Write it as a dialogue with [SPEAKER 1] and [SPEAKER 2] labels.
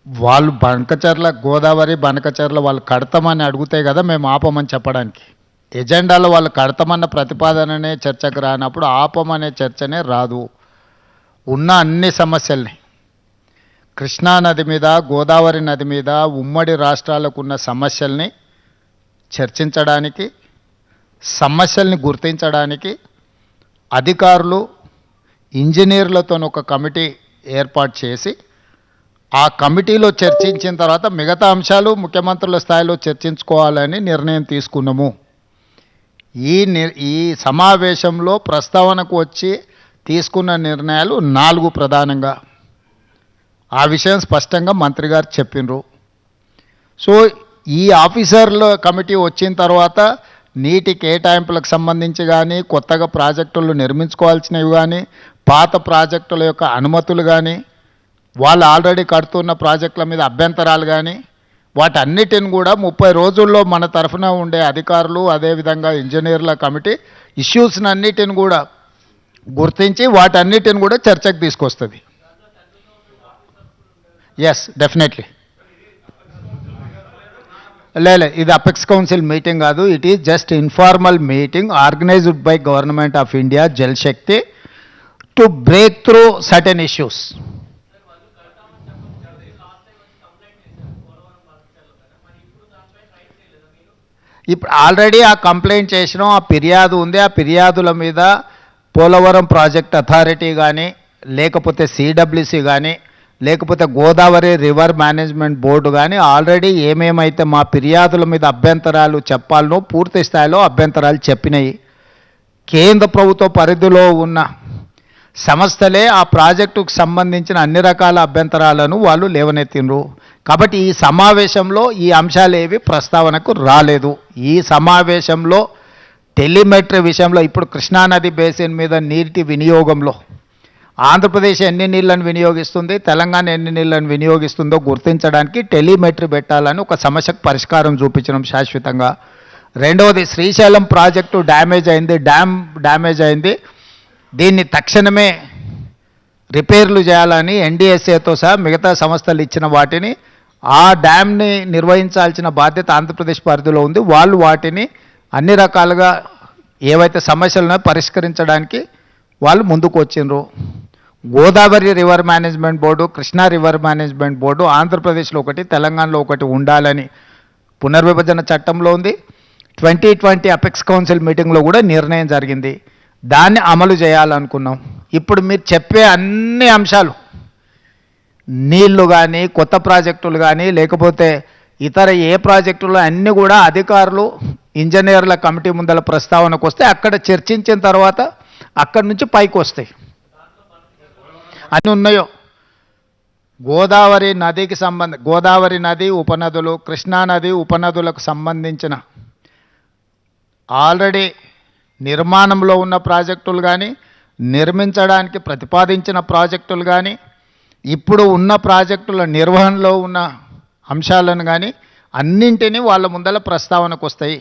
[SPEAKER 1] వాళ్ళు బనకచర్ల గోదావరి బనకచర్ల వాళ్ళు కడతామని అడిగితే కదా మేము ఆపమని చెప్పడానికి. ఎజెండాలో వాళ్ళు కడతామన్న ప్రతిపాదననే చర్చకు రానప్పుడు ఆపమనే చర్చనే రాదు. ఉన్న అన్ని సమస్యల్ని కృష్ణా నది మీద గోదావరి నది మీద ఉమ్మడి రాష్ట్రాలకు ఉన్న సమస్యల్ని చర్చించడానికి, సమస్యల్ని గుర్తించడానికి అధికారులు ఇంజనీర్లతో ఒక కమిటీ ఏర్పాటు చేసి ఆ కమిటీలో చర్చించిన తర్వాత మిగతా అంశాలు ముఖ్యమంత్రుల స్థాయిలో చర్చించుకోవాలని నిర్ణయం తీసుకున్నాము. ఈ సమావేశంలో ప్రస్తావనకు వచ్చి తీసుకున్న నిర్ణయాలు 4 ప్రధానంగా. ఆ విషయం స్పష్టంగా మంత్రి గారు చెప్పినరు. సో ఈ ఆఫీసర్ల కమిటీ వచ్చిన తర్వాత నీటి కేటాయింపులకు సంబంధించి కానీ, కొత్తగా ప్రాజెక్టులు నిర్మించుకోవాల్సినవి కానీ, పాత ప్రాజెక్టుల యొక్క అనుమతులు కానీ, వాళ్ళు ఆల్రెడీ కడుతున్న ప్రాజెక్టుల మీద అభ్యంతరాలు కానీ, వాటన్నిటిని కూడా 30 రోజుల్లో మన తరఫున ఉండే అధికారులు అదేవిధంగా ఇంజనీర్ల కమిటీ ఇష్యూస్ని అన్నిటిని కూడా గుర్తించి వాటన్నిటిని కూడా చర్చకు తీసుకొస్తుంది. Yes, definitely. లేదు, ఇది అపెక్స్ కౌన్సిల్ మీటింగ్ కాదు. It is just informal meeting organized by government of India Jal Shakti to break through certain issues. ఇప్పుడు ఆల్రెడీ ఆ కంప్లైంట్ చేసినాం, ఆ ఫిర్యాదు ఉంది. ఆ ఫిర్యాదుల మీద పోలవరం ప్రాజెక్ట్ అథారిటీ కానీ, లేకపోతే సిడబ్ల్యూసి కానీ, లేకపోతే గోదావరి రివర్ మేనేజ్మెంట్ బోర్డు కానీ ఆల్రెడీ ఏమేమైతే మా ఫిర్యాదుల మీద అభ్యంతరాలు చెప్పాలనో పూర్తి స్థాయిలో అభ్యంతరాలు చెప్పినాయి. కేంద్ర ప్రభుత్వ పరిధిలో ఉన్న సంస్థలే ఆ ప్రాజెక్టుకు సంబంధించిన అన్ని రకాల అభ్యంతరాలను వాళ్ళు లేవనెత్తినరు. కాబట్టి ఈ సమావేశంలో ఈ అంశాలు ఏవి ప్రస్తావనకు రాలేదు. ఈ సమావేశంలో టెలిమెట్రీ విషయంలో ఇప్పుడు కృష్ణానది బేసిన్ మీద నీటి వినియోగంలో ఆంధ్రప్రదేశ్ ఎన్ని నీళ్లను వినియోగిస్తుంది, తెలంగాణ ఎన్ని నీళ్లను వినియోగిస్తుందో గుర్తించడానికి టెలిమెట్రీ పెట్టాలని ఒక సమస్యకు పరిష్కారం చూపించడం శాశ్వతంగా. రెండవది, శ్రీశైలం ప్రాజెక్టు డ్యామ్ డ్యామేజ్ అయింది. దీన్ని తక్షణమే రిపేర్లు చేయాలని ఎన్డీఎస్ఏతో సహా మిగతా సంస్థలు ఇచ్చిన వాటిని ఆ డ్యామ్ని నిర్వహించాల్సిన బాధ్యత ఆంధ్రప్రదేశ్ పరిధిలో ఉంది. వాళ్ళు వాటిని అన్ని రకాలుగా ఏవైతే సమస్యలను పరిష్కరించడానికి వాళ్ళు ముందుకు వచ్చిండ్రు. Godavari river management board, Krishna river management board ఆంధ్రప్రదేశ్లో ఒకటి, తెలంగాణలో ఒకటి ఉండాలని పునర్విభజన చట్టంలో ఉంది. 2020 అపెక్స్ కౌన్సిల్ మీటింగ్లో కూడా నిర్ణయం జరిగింది. దాన్ని అమలు చేయాలనుకున్నాం. ఇప్పుడు మీరు చెప్పే అన్ని అంశాలు, నీళ్లు కానీ, కొత్త ప్రాజెక్టులు కానీ, లేకపోతే ఇతర ఏ ప్రాజెక్టులు అన్నీ కూడా అధికారులు ఇంజనీర్ల కమిటీ ముందల ప్రస్తావనకు వస్తే అక్కడ చర్చించిన తర్వాత అక్కడి నుంచి పైకి వస్తాయి. అన్నీ ఉన్నాయో గోదావరి నది ఉపనదులు, కృష్ణానది ఉపనదులకు సంబంధించిన ఆల్రెడీ నిర్మాణంలో ఉన్న ప్రాజెక్టులు కానీ, నిర్మించడానికి ప్రతిపాదించిన ప్రాజెక్టులు కానీ, ఇప్పుడు ఉన్న ప్రాజెక్టుల నిర్వహణలో ఉన్న అంశాలను కానీ అన్నింటినీ వాళ్ళ ముందల ప్రస్తావనకు వస్తాయి.